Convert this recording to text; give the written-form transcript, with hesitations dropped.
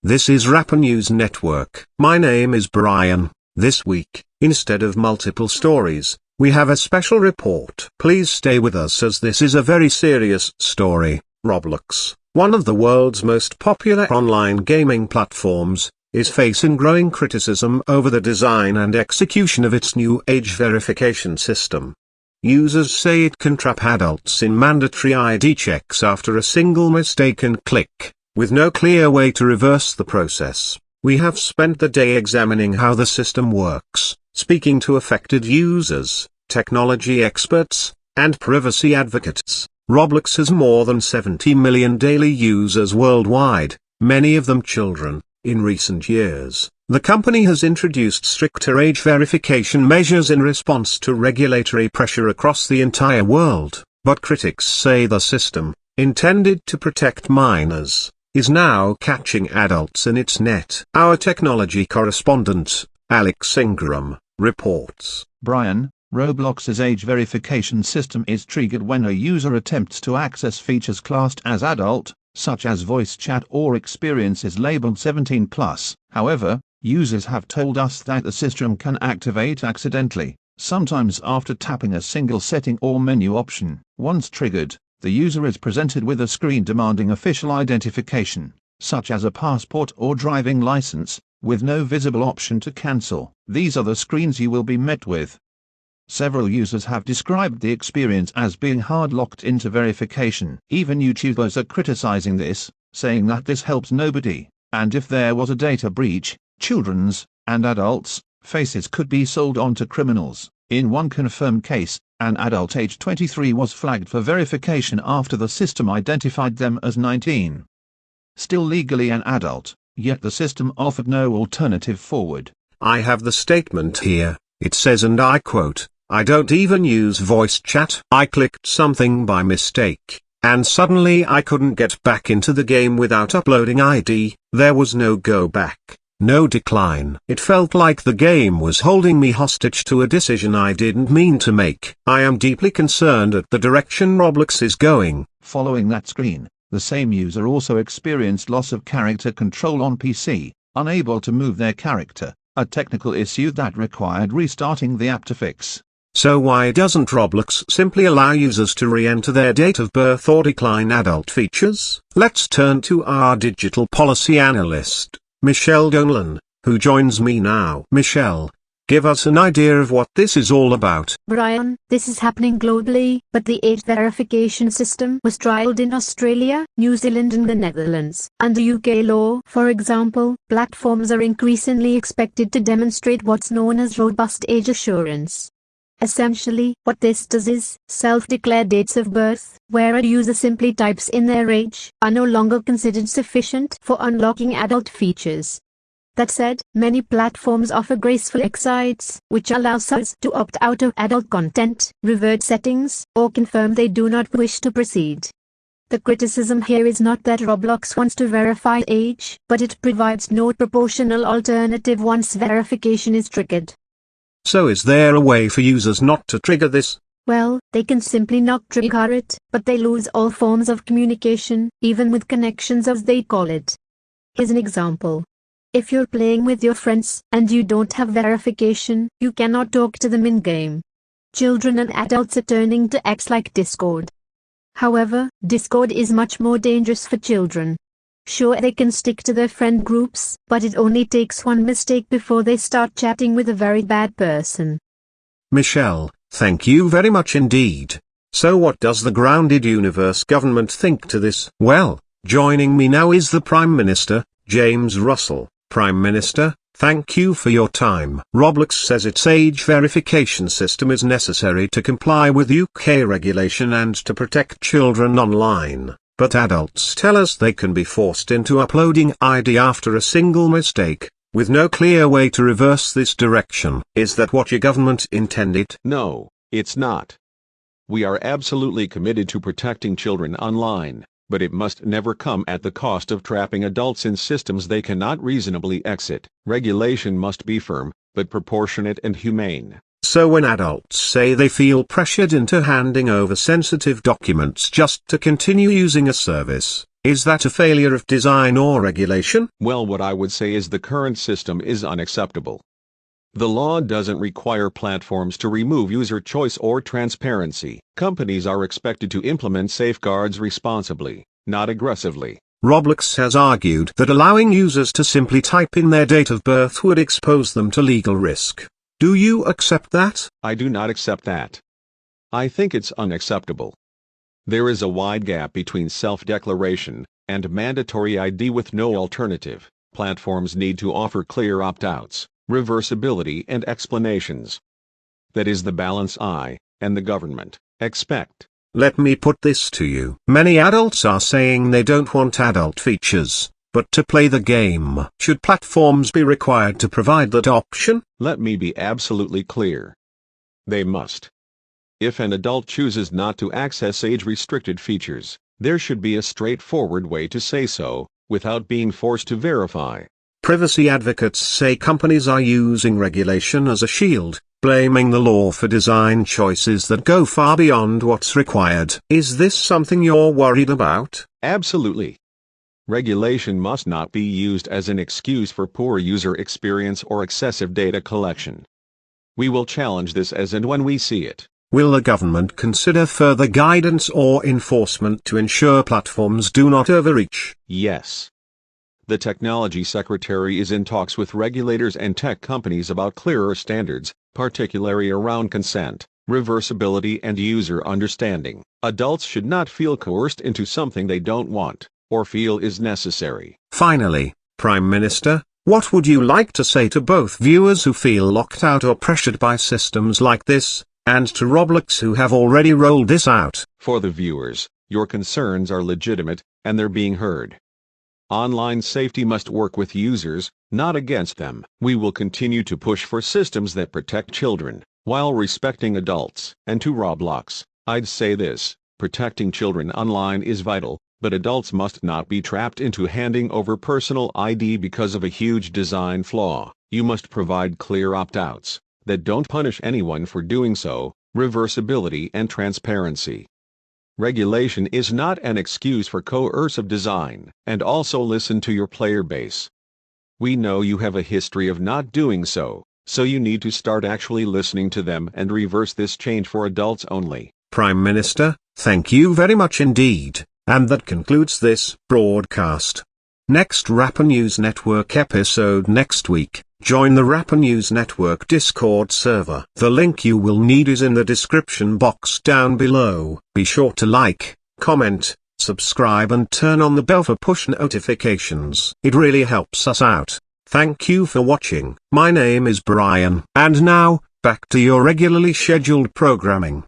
This is Rapper News Network. My name is Brian. This week, instead of multiple stories, we have a special report. Please stay with us as this is a very serious story. Roblox, one of the world's most popular online gaming platforms, is facing growing criticism over the design and execution of its new age verification system. Users say it can trap adults in mandatory ID checks after a single mistaken click, with no clear way to reverse the process. We have spent the day examining how the system works, speaking to affected users, technology experts, and privacy advocates. Roblox has more than 70 million daily users worldwide, many of them children. In recent years, the company has introduced stricter age verification measures in response to regulatory pressure across the entire world, but critics say the system, intended to protect minors, is now catching adults in its net. Our technology correspondent, Alex Ingram, reports. Brian, Roblox's age verification system is triggered when a user attempts to access features classed as adult, such as voice chat or experiences labeled 17+. However, users have told us that the system can activate accidentally, sometimes after tapping a single setting or menu option. Once triggered, the user is presented with a screen demanding official identification, such as a passport or driving license, with no visible option to cancel. These are the screens you will be met with. Several users have described the experience as being hard-locked into verification. Even YouTubers are criticizing this, saying that this helps nobody, and if there was a data breach, children's, and adults' faces could be sold on to criminals. In one confirmed case, an adult aged 23 was flagged for verification after the system identified them as 19. Still legally an adult, yet the system offered no alternative forward. I have the statement here. It says, and I quote, "I don't even use voice chat. I clicked something by mistake, and suddenly I couldn't get back into the game without uploading ID. There was no go back, no decline. It felt like the game was holding me hostage to a decision I didn't mean to make. I am deeply concerned at the direction Roblox is going." Following that screen, the same user also experienced loss of character control on PC, unable to move their character, a technical issue that required restarting the app to fix. So why doesn't Roblox simply allow users to re-enter their date of birth or decline adult features? Let's turn to our digital policy analyst, Michelle Donlan, who joins me now. Michelle, give us an idea of what this is all about. Brian, this is happening globally, but the age verification system was trialed in Australia, New Zealand and the Netherlands. Under UK law, for example, platforms are increasingly expected to demonstrate what's known as robust age assurance. Essentially, what this does is, self-declared dates of birth, where a user simply types in their age, are no longer considered sufficient for unlocking adult features. That said, many platforms offer graceful exits, which allows users to opt out of adult content, revert settings, or confirm they do not wish to proceed. The criticism here is not that Roblox wants to verify age, but it provides no proportional alternative once verification is triggered. So is there a way for users not to trigger this? Well, they can simply not trigger it, but they lose all forms of communication, even with connections as they call it. Here's an example. If you're playing with your friends, and you don't have verification, you cannot talk to them in-game. Children and adults are turning to apps like Discord. However, Discord is much more dangerous for children. Sure, they can stick to their friend groups, but it only takes one mistake before they start chatting with a very bad person. Michelle, thank you very much indeed. So what does the grounded universe government think to this? Well, joining me now is the Prime Minister, James Russell. Prime Minister, thank you for your time. Roblox says its age verification system is necessary to comply with UK regulation and to protect children online. But adults tell us they can be forced into uploading ID after a single mistake, with no clear way to reverse this direction. Is that what your government intended? No, it's not. We are absolutely committed to protecting children online, but it must never come at the cost of trapping adults in systems they cannot reasonably exit. Regulation must be firm, but proportionate and humane. So when adults say they feel pressured into handing over sensitive documents just to continue using a service, Is that a failure of design or regulation? Well, what I would say is the current system is unacceptable. The law doesn't require platforms to remove user choice or transparency. Companies are expected to implement safeguards responsibly, not aggressively. Roblox has argued that allowing users to simply type in their date of birth would expose them to legal risk. Do you accept that? I do not accept that. I think it's unacceptable. There is a wide gap between self-declaration and mandatory ID with no alternative. Platforms need to offer clear opt-outs, reversibility and explanations. That is the balance I, and the government, expect. Let me put this to you. Many adults are saying they don't want adult features, but to play the game. Should platforms be required to provide that option? Let me be absolutely clear. They must. If an adult chooses not to access age-restricted features, there should be a straightforward way to say so, without being forced to verify. Privacy advocates say companies are using regulation as a shield, blaming the law for design choices that go far beyond what's required. Is this something you're worried about? Absolutely. Regulation must not be used as an excuse for poor user experience or excessive data collection. We will challenge this as and when we see it. Will the government consider further guidance or enforcement to ensure platforms do not overreach? Yes. The Technology Secretary is in talks with regulators and tech companies about clearer standards, particularly around consent, reversibility and user understanding. Adults should not feel coerced into something they don't want, or feel is necessary. Finally, Prime Minister, what would you like to say to both viewers who feel locked out or pressured by systems like this, and to Roblox who have already rolled this out? For the viewers, your concerns are legitimate, and they're being heard. Online safety must work with users, not against them. We will continue to push for systems that protect children, while respecting adults. And to Roblox, I'd say this: protecting children online is vital, but adults must not be trapped into handing over personal ID because of a huge design flaw. You must provide clear opt-outs that don't punish anyone for doing so, reversibility and transparency. Regulation is not an excuse for coercive design. And also listen to your player base. We know you have a history of not doing so, so you need to start actually listening to them and reverse this change for adults only. Prime Minister, thank you very much indeed, and that concludes this broadcast. Next Rapper News Network episode next week. Join the Rapper News Network Discord server. The link you will need is in the description box down below. Be sure to like, comment, subscribe and turn on the bell for push notifications. It really helps us out. Thank you for watching. My name is Brian. And now, back to your regularly scheduled programming.